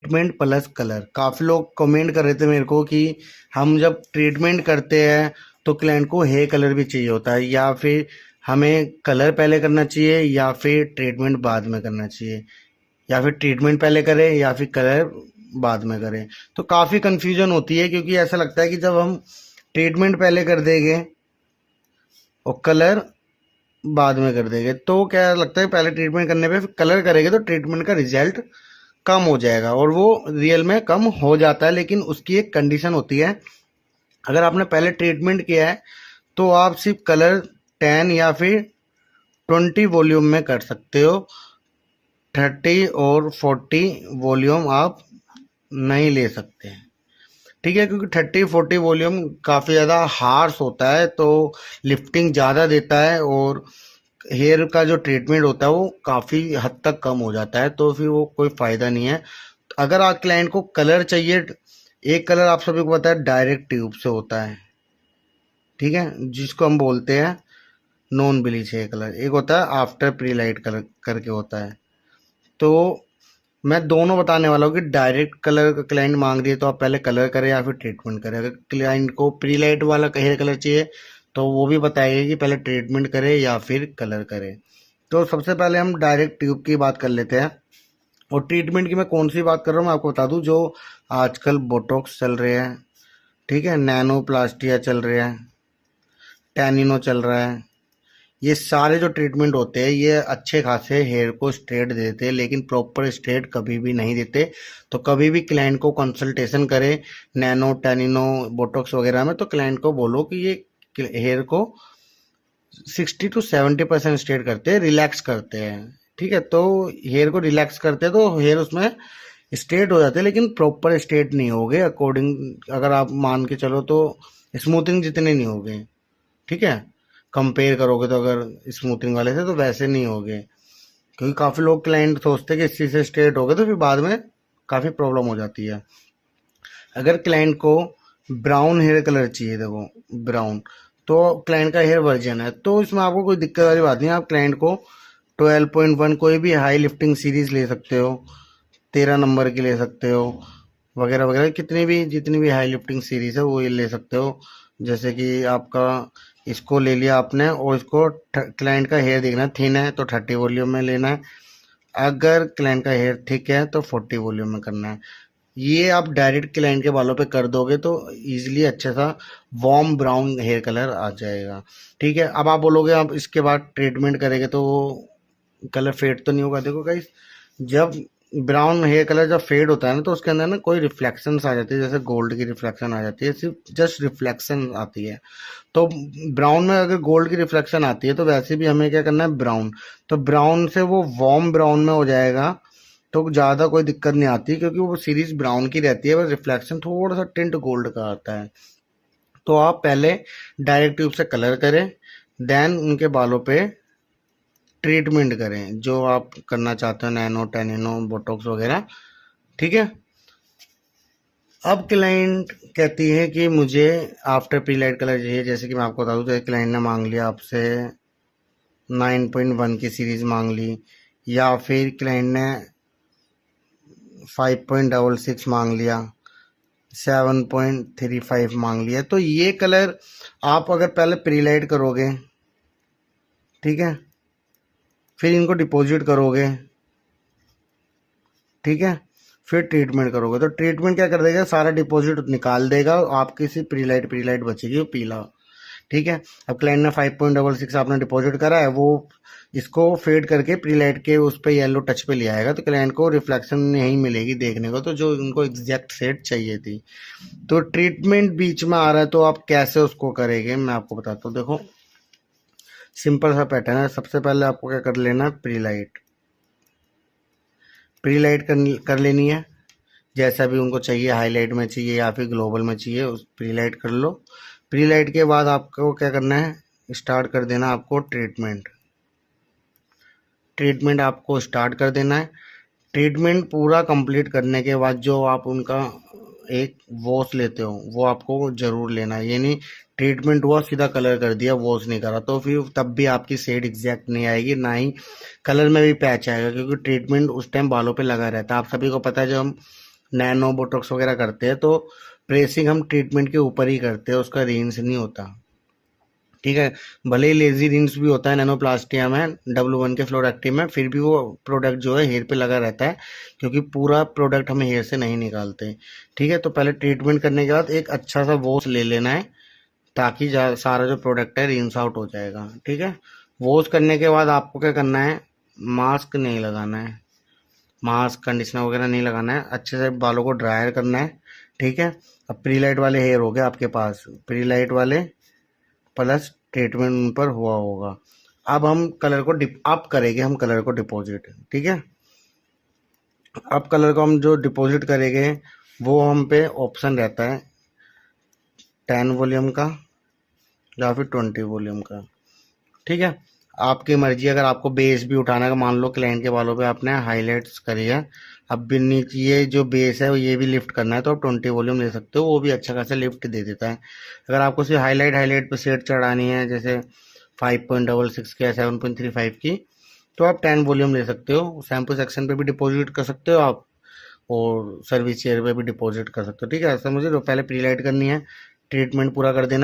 Treatment plus colour. काफ़ी लोग comment कर रहे थे मेरे को कि हम जब ट्रीटमेंट करते हैं तो क्लाइंट को हेयर कलर भी चाहिए होता है, या फिर हमें कलर पहले करना चाहिए या फिर ट्रीटमेंट बाद में करना चाहिए, या फिर ट्रीटमेंट पहले करें या फिर कलर बाद में करें। तो काफ़ी कंफ्यूजन होती है, क्योंकि ऐसा लगता है कि जब हम ट्रीटमेंट पहले कर देंगे और कलर बाद में कर देंगे तो क्या लगता है पहले ट्रीटमेंट करने पे फिर कलर करेंगे तो ट्रीटमेंट का रिजल्ट कम हो जाएगा, और वो रियल में कम हो जाता है। लेकिन उसकी एक कंडीशन होती है, अगर आपने पहले ट्रीटमेंट किया है तो आप सिर्फ कलर 10 या फिर 20 वॉल्यूम में कर सकते हो। 30 और 40 वॉल्यूम आप नहीं ले सकते हैं, ठीक है, क्योंकि 30-40 वॉल्यूम काफ़ी ज़्यादा हार्श होता है, तो लिफ्टिंग ज़्यादा देता है और हेयर का जो ट्रीटमेंट होता है वो काफ़ी हद तक कम हो जाता है, तो फिर वो कोई फ़ायदा नहीं है। अगर आप क्लाइंट को कलर चाहिए, एक कलर आप सभी को पता है डायरेक्ट ट्यूब से होता है, ठीक है, जिसको हम बोलते हैं नॉन ब्लीच हेयर कलर। एक होता है आफ्टर प्री लाइट कलर करके होता है। तो मैं दोनों बताने वाला हूँ कि डायरेक्ट कलर का क्लाइंट मांग रही है तो आप पहले कलर करें या फिर ट्रीटमेंट करें। अगर क्लाइंट को प्री लाइट वाला हेयर कलर चाहिए तो वो भी बताइए कि पहले ट्रीटमेंट करें या फिर कलर करें। तो सबसे पहले हम डायरेक्ट ट्यूब की बात कर लेते हैं। और ट्रीटमेंट की मैं कौन सी बात कर रहा हूँ मैं आपको बता दूँ, जो आजकल बोटॉक्स चल रहे हैं, ठीक है, नैनो प्लास्टिया चल रहे हैं, टैनिनो चल रहा है, ये सारे जो ट्रीटमेंट होते हैं ये अच्छे खासे हेयर को स्ट्रेट देते हैं, लेकिन प्रॉपर स्ट्रेट कभी भी नहीं देते। तो कभी भी क्लाइंट को कंसल्टेशन करें नैनो टैनिनो बोटॉक्स वगैरह में, तो क्लाइंट को बोलो कि ये हेयर को 60 to 70% स्ट्रेट करते हैं, रिलैक्स करते हैं, ठीक है। तो हेयर को रिलैक्स करते हैं तो हेयर उसमें स्ट्रेट हो जाते हैं, लेकिन प्रॉपर स्ट्रेट नहीं होगे अकॉर्डिंग, अगर आप मान के चलो तो स्मूथिंग जितने नहीं होगे, ठीक है, कंपेयर करोगे तो अगर स्मूथिंग वाले से तो वैसे नहीं होगे। क्योंकि काफ़ी लोग क्लाइंट सोचते हैं कि इसी से स्ट्रेट हो गए तो फिर बाद में काफ़ी प्रॉब्लम हो जाती है। अगर क्लाइंट को ब्राउन हेयर कलर चाहिए, देखो ब्राउन, तो क्लाइंट का हेयर वर्जन है तो इसमें आपको कोई दिक्कत वाली बात नहीं है। आप क्लाइंट को 12.1 कोई भी हाई लिफ्टिंग सीरीज ले सकते हो, 13 नंबर की ले सकते हो, वगैरह वगैरह, कितनी भी जितनी भी हाई लिफ्टिंग सीरीज है वो ये ले सकते हो। जैसे कि आपका इसको ले लिया आपने और इसको क्लाइंट का हेयर देखना थिन है तो 30 वॉल्यूम में लेना है, अगर क्लाइंट का हेयर थिक है तो 40 वॉल्यूम में करना है। ये आप डायरेक्ट क्लाइंट के बालों पे कर दोगे तो इजीली अच्छा सा वार्म ब्राउन हेयर कलर आ जाएगा, ठीक है। अब आप बोलोगे आप इसके बाद ट्रीटमेंट करेंगे तो कलर फेड तो नहीं होगा। देखो गाइस, जब ब्राउन हेयर कलर जब फेड होता है ना तो उसके अंदर ना कोई रिफ्लेक्शन आ जाती है, जैसे गोल्ड की रिफ्लेक्शन आ जाती है, सिर्फ जस्ट रिफ्लेक्शन आती है। तो ब्राउन में अगर गोल्ड की रिफ्लेक्शन आती है तो वैसे भी हमें क्या करना है ब्राउन, तो ब्राउन से वो वार्म ब्राउन में हो जाएगा, तो ज़्यादा कोई दिक्कत नहीं आती क्योंकि वो सीरीज ब्राउन की रहती है, बस रिफ्लेक्शन थोड़ा सा टिंट गोल्ड का आता है। तो आप पहले डायरेक्ट ट्यूब से कलर करें, देन उनके बालों पे ट्रीटमेंट करें जो आप करना चाहते हो, नैनो टैनिनो बोटॉक्स वगैरह, ठीक है। अब क्लाइंट कहती है कि मुझे आफ्टर प्री लाइट कलर चाहिए, जैसे कि मैं आपको बता दूं, जैसे क्लाइंट ने मांग लिया आपसे 9.1 की सीरीज मांग ली, या फिर क्लाइंट ने 5.66 मांग लिया, 7.35 मांग लिया, तो ये कलर आप अगर पहले प्री लाइट करोगे, ठीक है, फिर इनको डिपॉजिट करोगे, ठीक है, फिर ट्रीटमेंट करोगे तो ट्रीटमेंट क्या कर देगा, सारा डिपॉजिट निकाल देगा, आपकी सिर्फ प्री लाइट बचेगी वो पीला, ठीक है। अब क्लाइंट ने 5.66 आपने डिपॉजिट करा है, वो इसको फेड करके प्री लाइट के उस पर येलो टच पे ले आएगा, तो क्लाइंट को रिफ्लेक्शन नहीं मिलेगी देखने को, तो जो उनको एग्जैक्ट सेट चाहिए थी। तो ट्रीटमेंट बीच में आ रहा है तो आप कैसे उसको करेंगे मैं आपको बताता हूँ। देखो सिंपल सा पैटर्न है, सबसे पहले आपको क्या कर लेना है, प्री लाइट कर लेनी है, जैसा भी उनको चाहिए, हाईलाइट में चाहिए या फिर ग्लोबल में चाहिए, उस प्री लाइट कर लो। प्री लाइट के बाद आपको क्या करना है, स्टार्ट कर देना आपको ट्रीटमेंट आपको स्टार्ट कर देना है। ट्रीटमेंट पूरा कंप्लीट करने के बाद जो आप उनका एक वॉश लेते हो वो आपको ज़रूर लेना है, ये नहीं ट्रीटमेंट हुआ सीधा कलर कर दिया वॉश नहीं करा तो फिर तब भी आपकी शेड एग्जैक्ट नहीं आएगी, ना ही कलर में भी पैच आएगा, क्योंकि ट्रीटमेंट उस टाइम बालों पे लगा रहता है। आप सभी को पता है जब हम नैनो बोटॉक्स वगैरह करते हैं तो प्रेसिंग हम ट्रीटमेंट के ऊपर ही करते हैं, उसका रिंस नहीं होता। ठीक है, भले ही लेजी रिंस भी होता है नैनोप्लास्टिया में, W1 के फ्लोरेक्टिव में, फिर भी वो प्रोडक्ट जो है हेयर पे लगा रहता है, क्योंकि पूरा प्रोडक्ट हम हेयर से नहीं निकालते। ठीक है, तो पहले ट्रीटमेंट करने के बाद एक अच्छा सा वॉश ले लेना है, ताकि सारा जो प्रोडक्ट है रिंस आउट हो जाएगा। ठीक है, वॉश करने के बाद आपको क्या करना है, मास्क नहीं लगाना है, मास्क कंडीशनर वगैरह नहीं लगाना है, अच्छे से बालों को ड्रायर करना है। ठीक है, अब प्री लाइट वाले हेयर हो गए आपके पास, प्री लाइट वाले प्लस ट्रीटमेंट उन पर हुआ होगा। अब हम कलर को डिप अप करेंगे, हम कलर को डिपॉजिट। ठीक है, अब कलर को हम जो डिपॉजिट करेंगे वो हम पे ऑप्शन रहता है 10 वॉल्यूम का या फिर 20 वॉल्यूम का। ठीक है, आपकी मर्जी, अगर आपको बेस भी उठाना है, मान लो क्लाइंट के बालों पे आपने हाईलाइट्स करी है, अब भी नीचे ये जो बेस है ये भी लिफ्ट करना है, तो आप 20 वॉल्यूम ले सकते हो, वो भी अच्छा खासा लिफ्ट दे देता है। अगर आपको सिर्फ हाईलाइट पे सेट चढ़ानी है, जैसे 5.66 की या 7.35 की, तो आप 10 वॉल्यूम ले सकते हो। शैम्पू सेक्शन पे भी डिपॉजिट कर सकते हो आप, और सर्विस चेयर पे भी डिपॉजिट कर सकते हो। ठीक है, समझ लो, पहले प्री लाइट करनी है, ट्रीटमेंट पूरा कर देना।